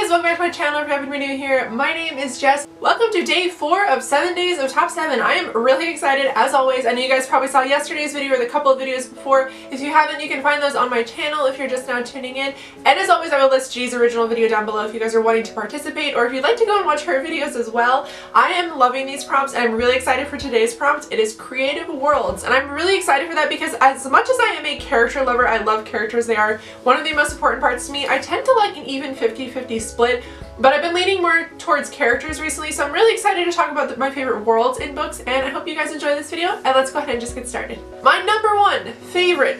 guys, welcome back to my channel. If you haven't been new here, my name is Jess. Welcome to day 4 of 7 days of top 7. I am really excited as always. I know you guys probably saw yesterday's video or the couple of videos before. If you haven't, you can find those on my channel if you're just now tuning in. And as always, I will list G's original video down below if you guys are wanting to participate or if you'd like to go and watch her videos as well. I am loving these prompts and I'm really excited for today's prompt. It is creative worlds, and I'm really excited for that because as much as I am a character lover, I love characters. They are one of the most important parts to me. I tend to like an even 50-50 split, but I've been leaning more towards characters recently, so I'm really excited to talk about my favorite worlds in books, and I hope you guys enjoy this video, and let's go ahead and just get started. My number one favorite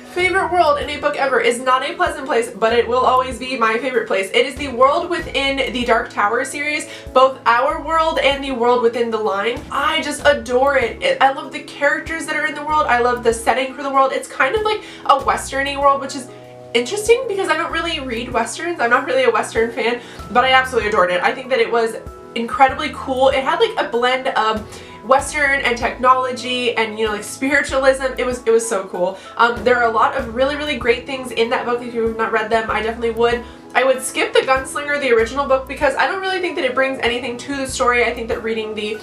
world in a book ever is not a pleasant place, but it will always be my favorite place. It is the world within the Dark Tower series, both Our World and the world within the Line. I just adore it. I love the characters that are in the world. I love the setting for the world. It's kind of like a western-y world, which is interesting because I don't really read westerns. I'm not really a western fan, but I absolutely adored it. I think that it was incredibly cool. It had like a blend of western and technology and, you know, like spiritualism. It was so cool. There are a lot of really great things in that book. If you've not read them, I definitely would. I would skip the Gunslinger, the original book, because I don't really think that it brings anything to the story. I think that reading the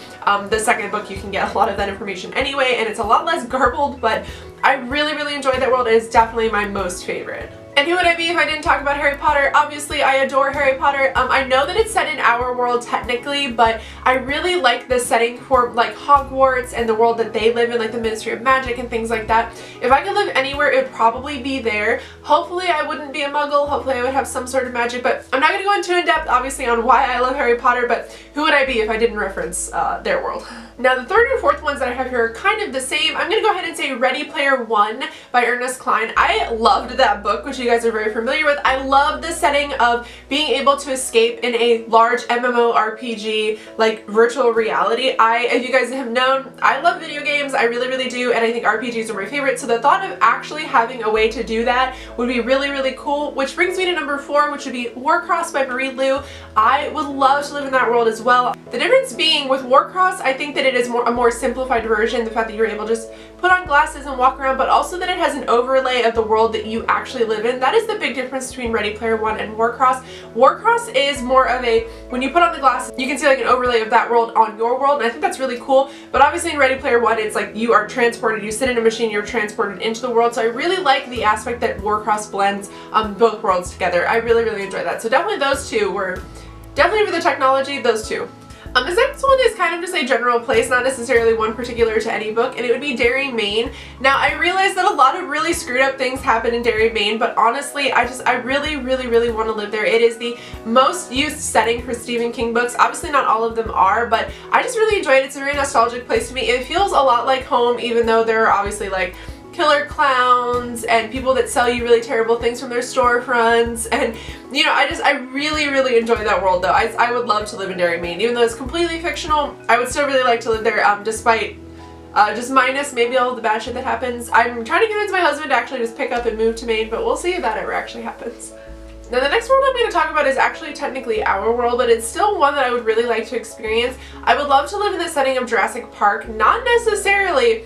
second book, you can get a lot of that information anyway, and it's a lot less garbled, but I really enjoyed that world. It is definitely my most favorite. And who would I be if I didn't talk about Harry Potter? Obviously, I adore Harry Potter. I know that it's set in Our World technically, but I really like the setting for like Hogwarts and the world that they live in, like the Ministry of Magic and things like that. If I could live anywhere, it would probably be there. Hopefully, I wouldn't be a muggle. Hopefully, I would have some sort of magic, but I'm not going to go into in depth, obviously, on why I love Harry Potter, but who would I be if I didn't reference their world? Now, the third and fourth ones that I have here are kind of the same. I'm going to go ahead and say Ready Player One by Ernest Cline. I loved that book, which you guys are very familiar with. I love the setting of being able to escape in a large MMORPG, like virtual reality. If you guys have known, I love video games. I really do, and I think RPGs are my favorite. So the thought of actually having a way to do that would be really cool, which brings me to number 4, which would be Warcross by Marie Lu. I would love to live in that world as well. The difference being with Warcross, I think that it is a more simplified version, the fact that you're able to just put on glasses and walk around, but also that it has an overlay of the world that you actually live in. That is the big difference between Ready Player One and Warcross. Warcross is more of a, when you put on the glasses, you can see like an overlay of that world on your world, and I think that's really cool. But obviously in Ready Player One, it's like you are transported, you sit in a machine, you're transported into the world. So I really like the aspect that Warcross blends both worlds together. I really enjoy that. So definitely those two were, definitely for the technology, those two. This next one is kind of just a general place, not necessarily one particular to any book, and it would be Derry, Maine. Now, I realize that a lot of really screwed up things happen in Derry, Maine, but honestly, I really want to live there. It is the most used setting for Stephen King books. Obviously, not all of them are, but I just really enjoy it. It's a very nostalgic place to me. It feels a lot like home, even though there are obviously like killer clowns and people that sell you really terrible things from their storefronts, and you know, I really enjoy that world though. I would love to live in Derry, Maine. Even though it's completely fictional, I would still really like to live there, despite just minus maybe all of the bad shit that happens. I'm trying to convince my husband to actually just pick up and move to Maine, but we'll see if that ever actually happens. Now the next world I'm going to talk about is actually technically Our World, but it's still one that I would really like to experience. I would love to live in the setting of Jurassic Park, not necessarily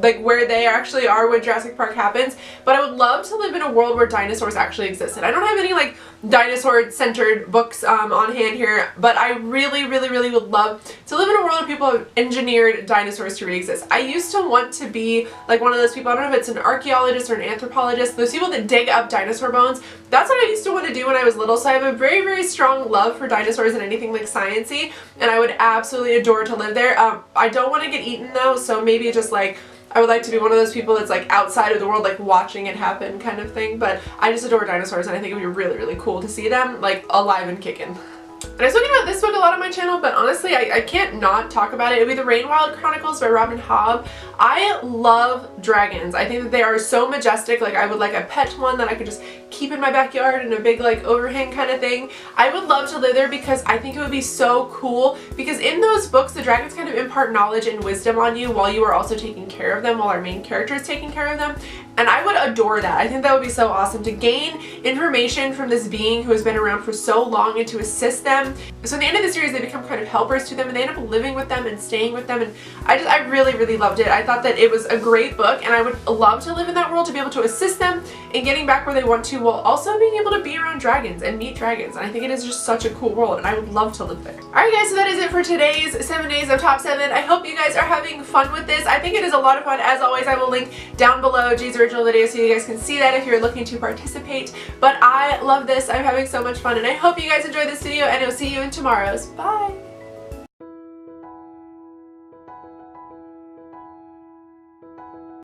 like where they actually are when Jurassic Park happens, but I would love to live in a world where dinosaurs actually existed. I don't have any like dinosaur-centered books on hand here, but I really would love to live in a world where people have engineered dinosaurs to re-exist. I used to want to be like one of those people, I don't know if it's an archaeologist or an anthropologist, those people that dig up dinosaur bones. That's what I used to want to do when I was little, so I have a very strong love for dinosaurs and anything like science-y, and I would absolutely adore to live there. I don't want to get eaten though, so maybe just like I would like to be one of those people that's like outside of the world, like watching it happen kind of thing, but I just adore dinosaurs and I think it would be really cool to see them like alive and kicking. And I've spoken about this book a lot on my channel, but honestly, I can't not talk about it. It would be The Rainwild Chronicles by Robin Hobb. I love dragons. I think that they are so majestic. Like, I would like a pet one that I could just keep in my backyard in a big like overhang kind of thing. I would love to live there because I think it would be so cool, because in those books, the dragons kind of impart knowledge and wisdom on you while you are also taking care of them, while our main character is taking care of them. And I would adore that. I think that would be so awesome to gain information from this being who has been around for so long and to assist them them. So in the end of the series, they become kind of helpers to them, and they end up living with them and staying with them, and I really, really loved it. I thought that it was a great book, and I would love to live in that world, to be able to assist them in getting back where they want to, while also being able to be around dragons and meet dragons. And I think it is just such a cool world, and I would love to live there. Alright guys, so that is it for today's 7 days of top 7. I hope you guys are having fun with this. I think it is a lot of fun. As always, I will link down below G's original video so you guys can see that if you're looking to participate. But I love this. I'm having so much fun, and I hope you guys enjoyed this video, and I'll see you in tomorrow's. Bye!